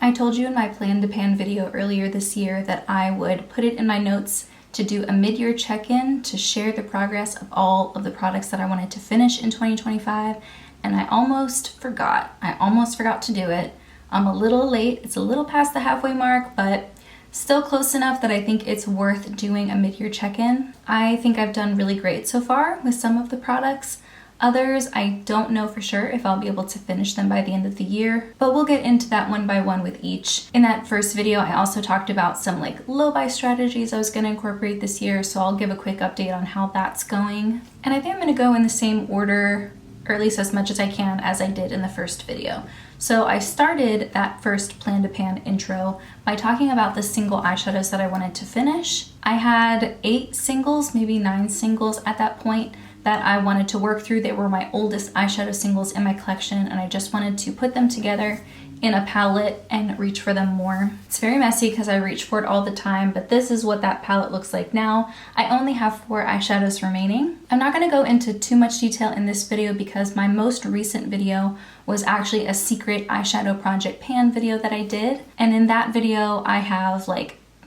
I told you in my Plan to Pan video earlier this year that I would put it in my notes to do a mid-year check-in to share the progress of all of the products that I wanted to finish in 2025, and I almost forgot. I almost forgot to do it. I'm a little late. It's a little past the halfway mark, but still close enough that I think it's worth doing a mid-year check-in. I think I've done really great so far with some of the products. Others, I don't know for sure if I'll be able to finish them by the end of the year, but we'll get into that one by one with each. In that first video, I also talked about some low buy strategies I was going to incorporate this year, so I'll give a quick update on how that's going. And I think I'm going to go in the same order, or at least as much as I can, as I did in the first video. So I started that first Plan to Pan intro by talking about the single eyeshadows that I wanted to finish. I had 8 singles, maybe 9 singles at that point, that I wanted to work through. They were my oldest eyeshadow singles in my collection, and I just wanted to put them together in a palette and reach for them more. It's very messy because I reach for it all the time, but this is what that palette looks like now. I only have 4 eyeshadows remaining. I'm not going to go into too much detail in this video because my most recent video was actually a secret eyeshadow project pan video that I did, and in that video I have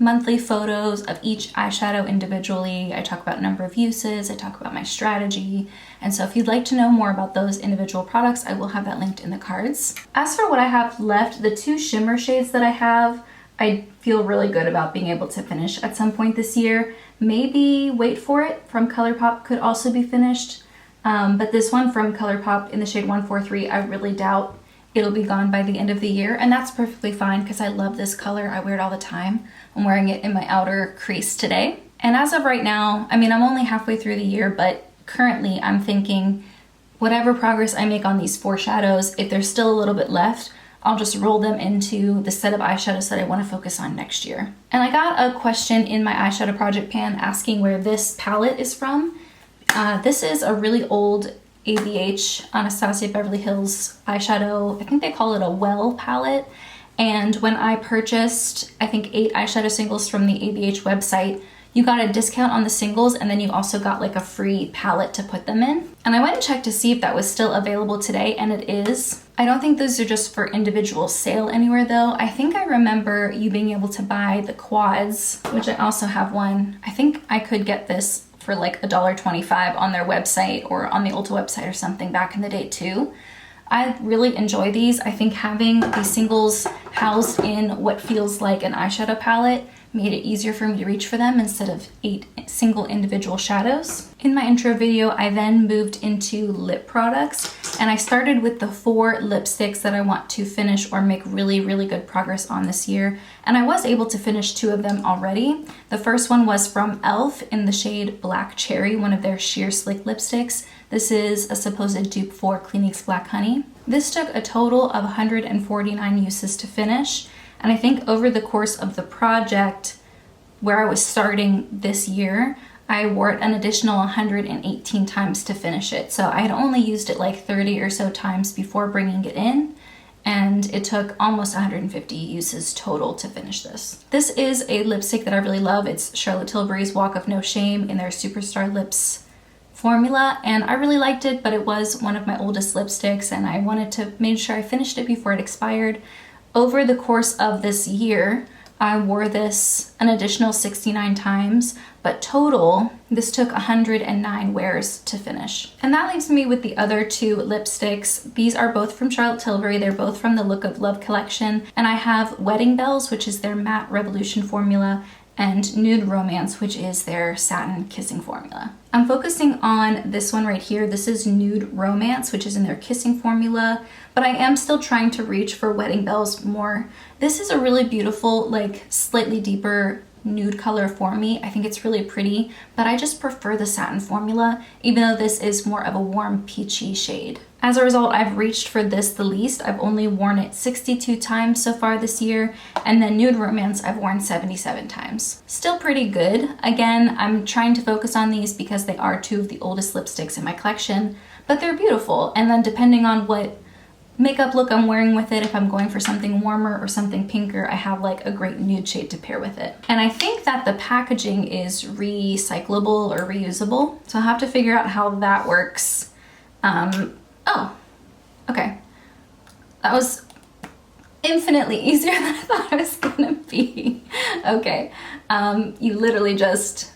monthly photos of each eyeshadow individually. I talk about number of uses, I talk about my strategy, and so if you'd like to know more about those individual products, I will have that linked in the cards. As for what I have left, the 2 shimmer shades that I have, I feel really good about being able to finish at some point this year. Maybe Wait For It from Colourpop could also be finished, but this one from Colourpop in the shade 143, I really doubt it'll be gone by the end of the year, and that's perfectly fine because I love this color. I wear it all the time. I'm wearing it in my outer crease today. And as of right now, I mean, I'm only halfway through the year, but currently I'm thinking whatever progress I make on these 4 shadows, if there's still a little bit left, I'll just roll them into the set of eyeshadows that I want to focus on next year. And I got a question in my eyeshadow project pan asking where this palette is from. This is a really old ABH, Anastasia Beverly Hills eyeshadow. I think they call it a well palette. And when I purchased, I think 8 eyeshadow singles from the ABH website, you got a discount on the singles, and then you also got a free palette to put them in. And I went and checked to see if that was still available today, and it is. I don't think those are just for individual sale anywhere though. I think I remember you being able to buy the quads, which I also have one. I think I could get this for $1.25 on their website or on the Ulta website or something back in the day too. I really enjoy these. I think having these singles housed in what feels like an eyeshadow palette made it easier for me to reach for them instead of 8 single individual shadows. In my intro video, I then moved into lip products, and I started with the 4 lipsticks that I want to finish or make really, really good progress on this year. And I was able to finish 2 of them already. The first one was from e.l.f. in the shade Black Cherry, one of their sheer slick lipsticks. This is a supposed dupe for Clinique's Black Honey. This took a total of 149 uses to finish. And I think over the course of the project, where I was starting this year, I wore it an additional 118 times to finish it. So I had only used it 30 or so times before bringing it in, and it took almost 150 uses total to finish this. This is a lipstick that I really love. It's Charlotte Tilbury's Walk of No Shame in their Superstar Lips formula, and I really liked it, but it was one of my oldest lipsticks, and I wanted to make sure I finished it before it expired. Over the course of this year, I wore this an additional 69 times, but total, this took 109 wears to finish. And that leaves me with the other 2 lipsticks. These are both from Charlotte Tilbury. They're both from the Look of Love collection. And I have Wedding Bells, which is their Matte Revolution formula, and Nude Romance, which is their Satin Kissing formula. I'm focusing on this one right here. This is Nude Romance, which is in their Kissing formula, but I am still trying to reach for Wedding Bells more. This is a really beautiful, slightly deeper nude color for me. I think it's really pretty, but I just prefer the satin formula, even though this is more of a warm peachy shade. As a result, I've reached for this the least. I've only worn it 62 times so far this year, and then Nude Romance I've worn 77 times. Still pretty good. Again, I'm trying to focus on these because they are 2 of the oldest lipsticks in my collection, but they're beautiful. And then depending on what makeup look I'm wearing with it, if I'm going for something warmer or something pinker, I have a great nude shade to pair with it. And I think that the packaging is recyclable or reusable, so I'll have to figure out how that works. Oh, okay. That was infinitely easier than I thought it was gonna be. Okay, you literally just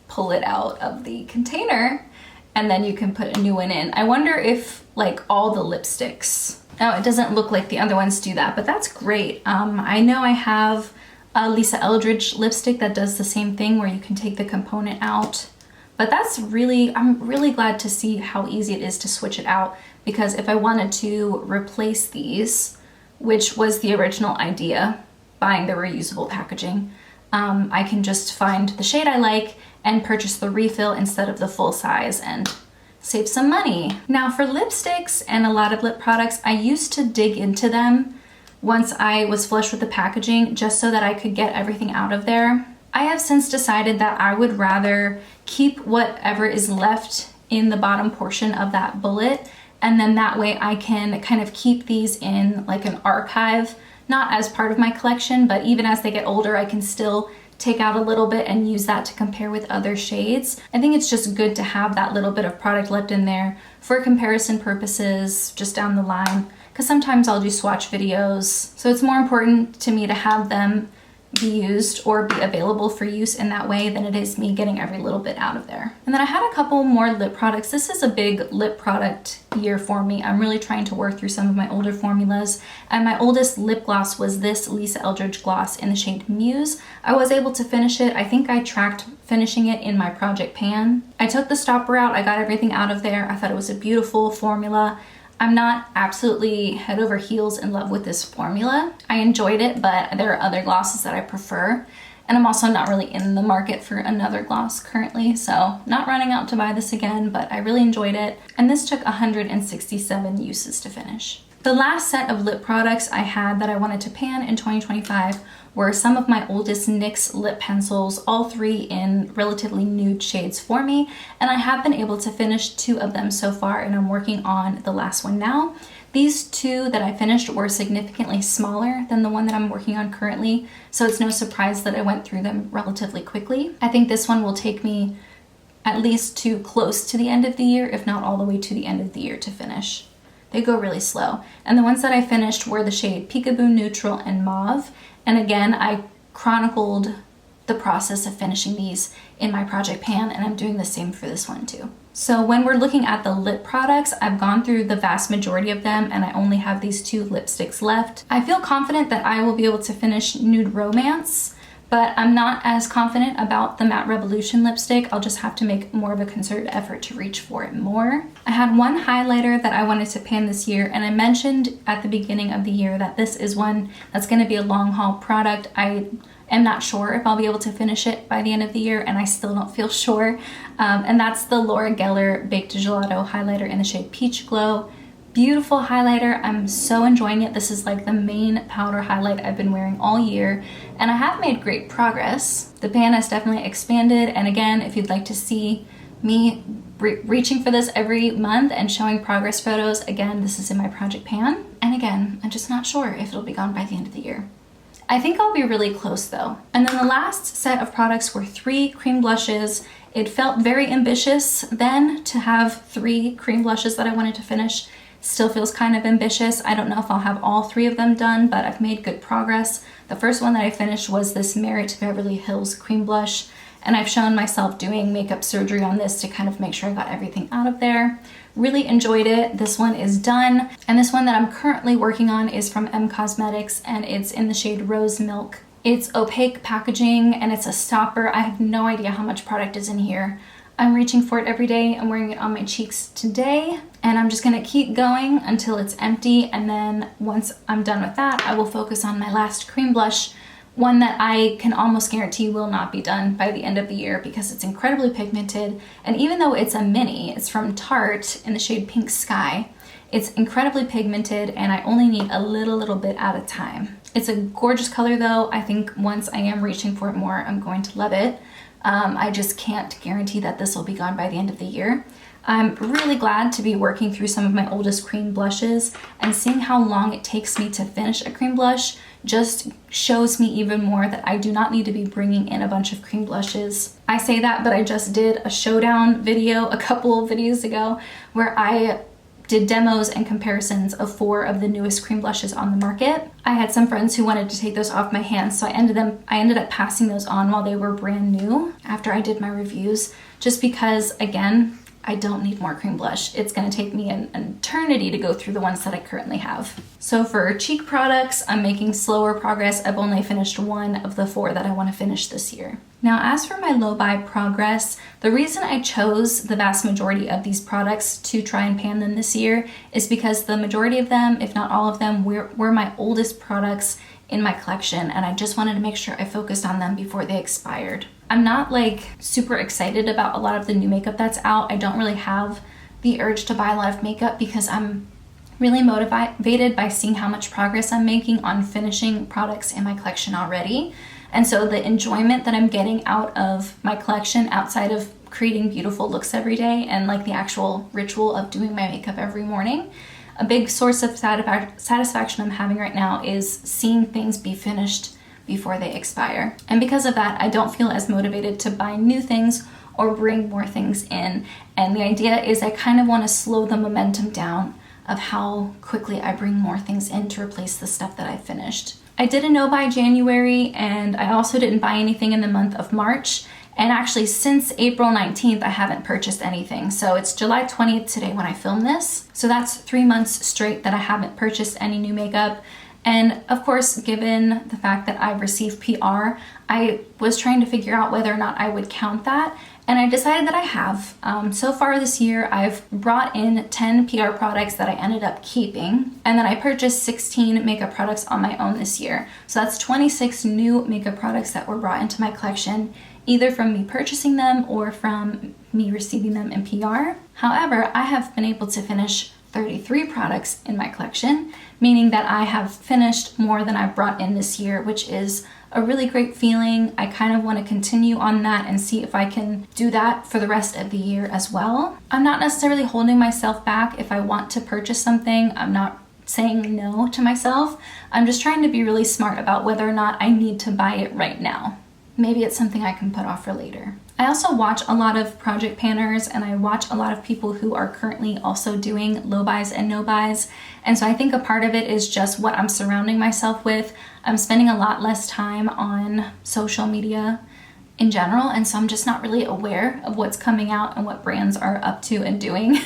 pull it out of the container and then you can put a new one in. I wonder if like all the lipsticks, oh, it doesn't look like the other ones do that, but that's great. I know I have a Lisa Eldridge lipstick that does the same thing where you can take the component out. But that's really, I'm really glad to see how easy it is to switch it out, because if I wanted to replace these, which was the original idea, buying the reusable packaging, I can just find the shade I like and purchase the refill instead of the full size and save some money. Now for lipsticks and a lot of lip products, I used to dig into them once I was flush with the packaging just so that I could get everything out of there. I have since decided that I would rather keep whatever is left in the bottom portion of that bullet, and then that way I can kind of keep these in like an archive, not as part of my collection, but even as they get older, I can still take out a little bit and use that to compare with other shades. I think it's just good to have that little bit of product left in there for comparison purposes just down the line, because sometimes I'll do swatch videos. So it's more important to me to have them be used or be available for use in that way than it is me getting every little bit out of there. And then I had a couple more lip products. This is a big lip product year for me. I'm really trying to work through some of my older formulas, and my oldest lip gloss was this Lisa Eldridge gloss in the shade Muse. I was able to finish it. I think I tracked finishing it in my project pan. I took the stopper out, I got everything out of there. I thought it was a beautiful formula. I'm not absolutely head over heels in love with this formula. I enjoyed it, but there are other glosses that I prefer. And I'm also not really in the market for another gloss currently, so not running out to buy this again, but I really enjoyed it. And this took 167 uses to finish. The last set of lip products I had that I wanted to pan in 2025 were some of my oldest NYX lip pencils, all three in relatively nude shades for me, and I have been able to finish 2 of them so far, and I'm working on the last one now. These 2 that I finished were significantly smaller than the one that I'm working on currently, so it's no surprise that I went through them relatively quickly. I think this one will take me at least to close to the end of the year, if not all the way to the end of the year to finish. They go really slow. And the ones that I finished were the shade Peekaboo Neutral and Mauve. And again, I chronicled the process of finishing these in my project pan, and I'm doing the same for this one too. So when we're looking at the lip products, I've gone through the vast majority of them, and I only have these 2 lipsticks left. I feel confident that I will be able to finish Nude Romance, but I'm not as confident about the Matte Revolution lipstick. I'll just have to make more of a concerted effort to reach for it more. I had one highlighter that I wanted to pan this year, and I mentioned at the beginning of the year that this is one that's going to be a long haul product. I am not sure if I'll be able to finish it by the end of the year, and I still don't feel sure. And that's the Laura Geller Baked Gelato highlighter in the shade Peach Glow. Beautiful highlighter. I'm so enjoying it. This is like the main powder highlight I've been wearing all year, and I have made great progress. The pan has definitely expanded, and again, if you'd like to see me reaching for this every month and showing progress photos, again, this is in my project pan. And again, I'm just not sure if it'll be gone by the end of the year. I think I'll be really close though. And then the last set of products were 3 cream blushes. It felt very ambitious then to have 3 cream blushes that I wanted to finish. Still feels kind of ambitious. I don't know if I'll have all 3 of them done, but I've made good progress. The first one that I finished was this Merit Beverly Hills cream blush, and I've shown myself doing makeup surgery on this to kind of make sure I got everything out of there. Really enjoyed it. This one is done. And this one that I'm currently working on is from M Cosmetics, and it's in the shade Rose Milk. It's opaque packaging and it's a stopper. I have no idea how much product is in here. I'm reaching for it every day. I'm wearing it on my cheeks today, and I'm just gonna keep going until it's empty, and then once I'm done with that, I will focus on my last cream blush, one that I can almost guarantee will not be done by the end of the year because it's incredibly pigmented, and even though it's a mini, it's from Tarte in the shade Pink Sky, it's incredibly pigmented, and I only need a little bit at a time. It's a gorgeous color though. I think once I am reaching for it more, I'm going to love it. I just can't guarantee that this will be gone by the end of the year. I'm really glad to be working through some of my oldest cream blushes, and seeing how long it takes me to finish a cream blush just shows me even more that I do not need to be bringing in a bunch of cream blushes. I say that, but I just did a showdown video a couple of videos ago where I did demos and comparisons of 4 of the newest cream blushes on the market. I had some friends who wanted to take those off my hands, so I ended up passing those on while they were brand new after I did my reviews, just because, again, I don't need more cream blush. It's gonna take me an eternity to go through the ones that I currently have. So for cheek products, I'm making slower progress. I've only finished 1 of the 4 that I wanna finish this year. Now, as for my low buy progress, the reason I chose the vast majority of these products to try and pan them this year is because the majority of them, if not all of them, were my oldest products in my collection, and I just wanted to make sure I focused on them before they expired. I'm not like super excited about a lot of the new makeup that's out. I don't really have the urge to buy a lot of makeup because I'm really motivated by seeing how much progress I'm making on finishing products in my collection already. And so the enjoyment that I'm getting out of my collection outside of creating beautiful looks every day and like the actual ritual of doing my makeup every morning, a big source of satisfaction I'm having right now is seeing things be finished before they expire. And because of that, I don't feel as motivated to buy new things or bring more things in. And the idea is I kind of want to slow the momentum down of how quickly I bring more things in to replace the stuff that I finished. I did a no buy January, and I also didn't buy anything in the month of March. And actually since April 19th, I haven't purchased anything. So it's July 20th today when I film this. So that's 3 months straight that I haven't purchased any new makeup. And of course, given the fact that I've received PR, I was trying to figure out whether or not I would count that. And I decided that I have. So far this year, I've brought in 10 PR products that I ended up keeping. And then I purchased 16 makeup products on my own this year. So that's 26 new makeup products that were brought into my collection, either from me purchasing them or from me receiving them in PR. However, I have been able to finish 33 products in my collection, meaning that I have finished more than I've brought in this year, which is a really great feeling. I kind of want to continue on that and see if I can do that for the rest of the year as well. I'm not necessarily holding myself back if I want to purchase something. I'm not saying no to myself. I'm just trying to be really smart about whether or not I need to buy it right now. Maybe it's something I can put off for later. I also watch a lot of project panners, and I watch a lot of people who are currently also doing low buys and no buys. And so I think a part of it is just what I'm surrounding myself with. I'm spending a lot less time on social media in general, and so I'm just not really aware of what's coming out and what brands are up to and doing.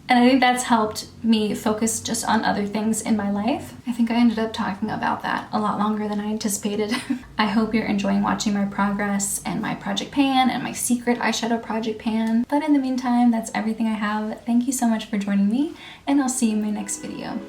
And I think that's helped me focus just on other things in my life. I think I ended up talking about that a lot longer than I anticipated. I hope you're enjoying watching my progress and my project pan and my secret eyeshadow project pan. But in the meantime, that's everything I have. Thank you so much for joining me, and I'll see you in my next video.